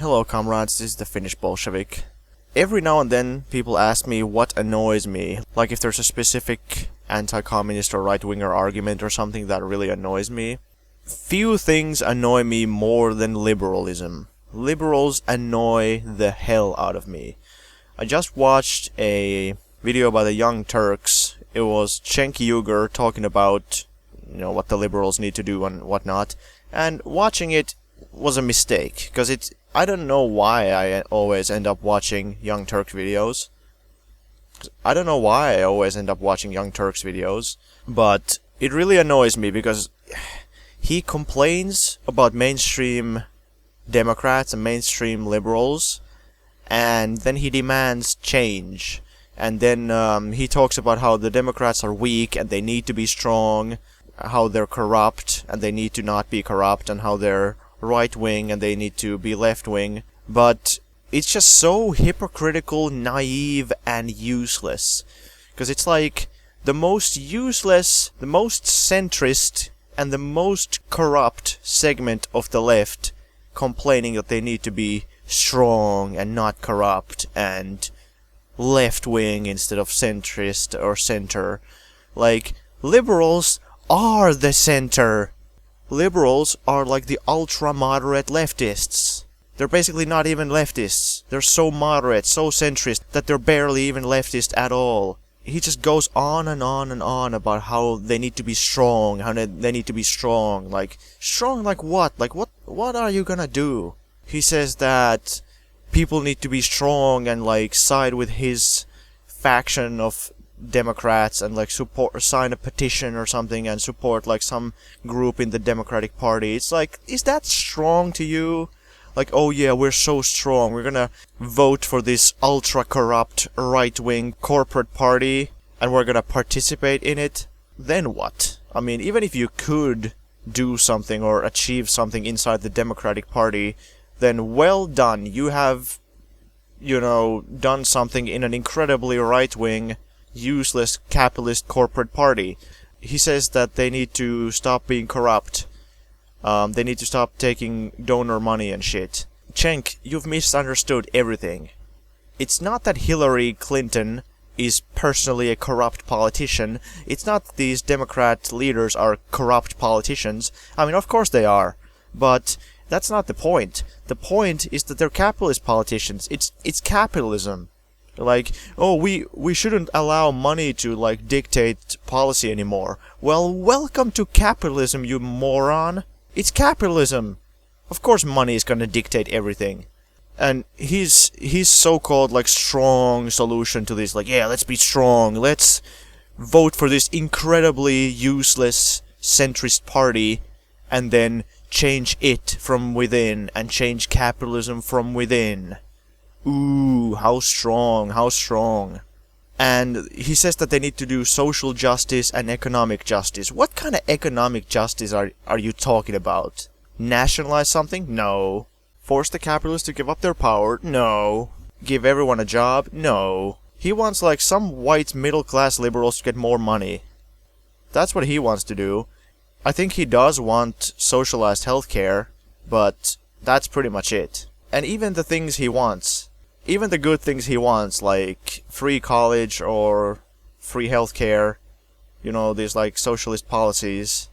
Hello comrades, this is the Finnish Bolshevik. Every now and then people ask me what annoys me, like if there's a specific anti-communist or right-winger argument or something that really annoys me. Few things annoy me more than liberalism. Liberals annoy the hell out of me. I just watched a video by the Young Turks. It was Cenk Uygur talking about, what the liberals need to do and whatnot. And watching it was a mistake, because I don't know why I always end up watching Young Turks videos. But it really annoys me because he complains about mainstream Democrats and mainstream liberals, and then he demands change. And then he talks about how the Democrats are weak and they need to be strong, how they're corrupt and they need to not be corrupt, and how they're right-wing and they need to be left-wing. But it's just so hypocritical, naive, and useless. Because it's like the most useless, the most centrist, and the most corrupt segment of the left complaining that they need to be strong and not corrupt and left-wing instead of centrist or center. Like, liberals are the center. Liberals are like the ultra-moderate leftists. They're basically not even leftists. They're so moderate, so centrist, that they're barely even leftist at all. He just goes on and on and on about how they need to be strong, Like, strong like what? Like, what are you gonna do? He says that people need to be strong and, like, side with his faction of Democrats and, like, sign a petition or something and support, like, some group in the Democratic Party. It's like, is that strong to you? Like, oh yeah, we're so strong, we're gonna vote for this ultra-corrupt right-wing corporate party and we're gonna participate in it? Then what? I mean, even if you could do something or achieve something inside the Democratic Party, then well done. You have, done something in an incredibly right-wing, useless capitalist corporate party. He says that they need to stop being corrupt. They need to stop taking donor money and shit. Cenk, you've misunderstood everything. It's not that Hillary Clinton is personally a corrupt politician. It's not that these Democrat leaders are corrupt politicians. I mean, of course they are. But that's not the point. The point is that they're capitalist politicians. It's capitalism. Like, oh, we shouldn't allow money to, like, dictate policy anymore. Well, welcome to capitalism, you moron. It's capitalism. Of course money is gonna dictate everything. And his so-called, like, strong solution to this, like, yeah, let's be strong, let's vote for this incredibly useless centrist party, and then change it from within, and change capitalism from within. Ooh, how strong, how strong. And he says that they need to do social justice and economic justice. What kind of economic justice are you talking about? Nationalize something? No. Force the capitalists to give up their power? No. Give everyone a job? No. He wants, like, some white middle-class liberals to get more money. That's what he wants to do. I think he does want socialized healthcare, but that's pretty much it. And even the things he wants, even the good things he wants, like free college or free healthcare, these, like, socialist policies,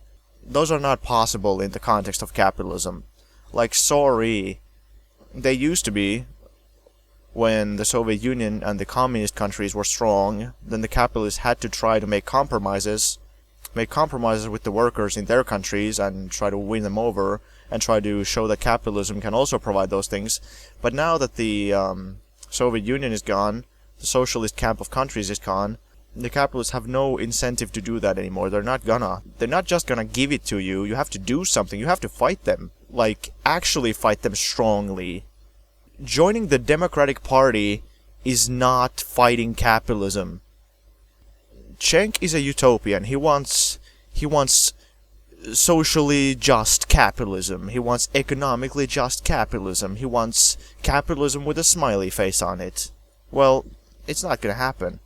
those are not possible in the context of capitalism. Like, sorry, they used to be. When the Soviet Union and the communist countries were strong, then the capitalists had to try to make compromises with the workers in their countries and try to win them over and try to show that capitalism can also provide those things. But now that the Soviet Union is gone, the socialist camp of countries is gone, the capitalists have no incentive to do that anymore. They're not just gonna give it to you. You have to do something. You have to fight them. Like, actually fight them strongly. Joining the Democratic Party is not fighting capitalism. Cenk is a utopian. He wants socially just capitalism. He wants economically just capitalism. He wants capitalism with a smiley face on it. Well, it's not gonna happen.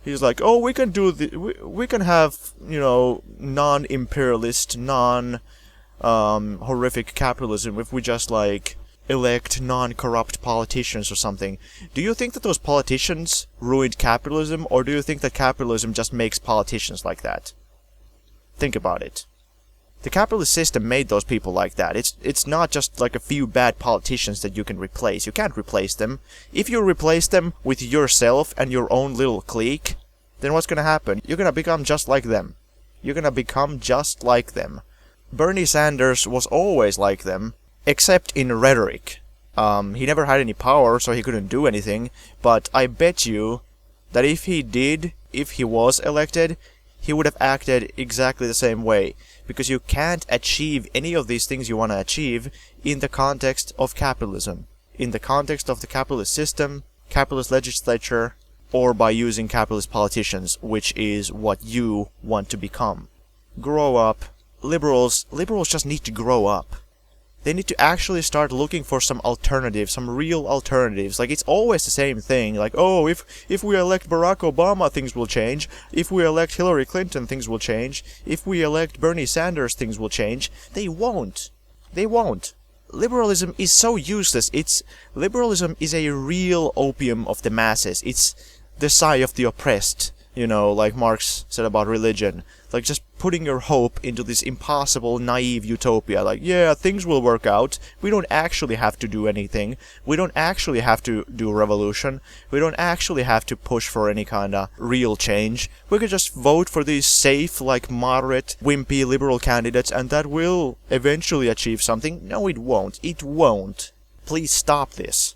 He's like, oh, we can have, non-imperialist, horrific capitalism if we just, like, elect non-corrupt politicians or something. Do you think that those politicians ruined capitalism, or do you think that capitalism just makes politicians like that? Think about it. The capitalist system made those people like that. It's not just like a few bad politicians that you can replace. You can't replace them. If you replace them with yourself and your own little clique, then what's gonna happen? You're gonna become just like them. You're gonna become just like them. Bernie Sanders was always like them, except in rhetoric. He never had any power, so he couldn't do anything, but I bet you that if he was elected, he would have acted exactly the same way. Because you can't achieve any of these things you want to achieve in the context of capitalism. In the context of the capitalist system, capitalist legislature, or by using capitalist politicians, which is what you want to become. Grow up. Liberals just need to grow up. They need to actually start looking for some alternatives, some real alternatives. Like, it's always the same thing. Like, oh, if we elect Barack Obama, things will change. If we elect Hillary Clinton, things will change. If we elect Bernie Sanders, things will change. They won't. They won't. Liberalism is so useless. Liberalism is a real opium of the masses. It's the sigh of the oppressed. You know, like Marx said about religion. Like, just putting your hope into this impossible, naive utopia. Like, yeah, things will work out. We don't actually have to do anything. We don't actually have to do revolution. We don't actually have to push for any kind of real change. We could just vote for these safe, like, moderate, wimpy liberal candidates, and that will eventually achieve something. No, it won't. It won't. Please stop this.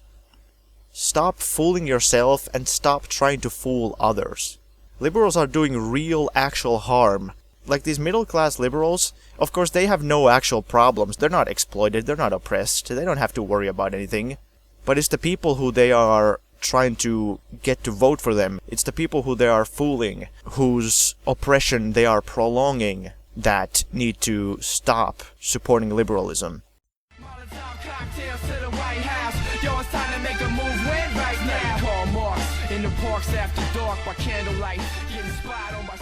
Stop fooling yourself and stop trying to fool others. Liberals are doing real, actual harm. Like these middle-class liberals, of course they have no actual problems. They're not exploited, they're not oppressed, they don't have to worry about anything. But it's the people who they are trying to get to vote for them. It's the people who they are fooling, whose oppression they are prolonging, that need to stop supporting liberalism. In the parks after dark by candlelight, getting spied on by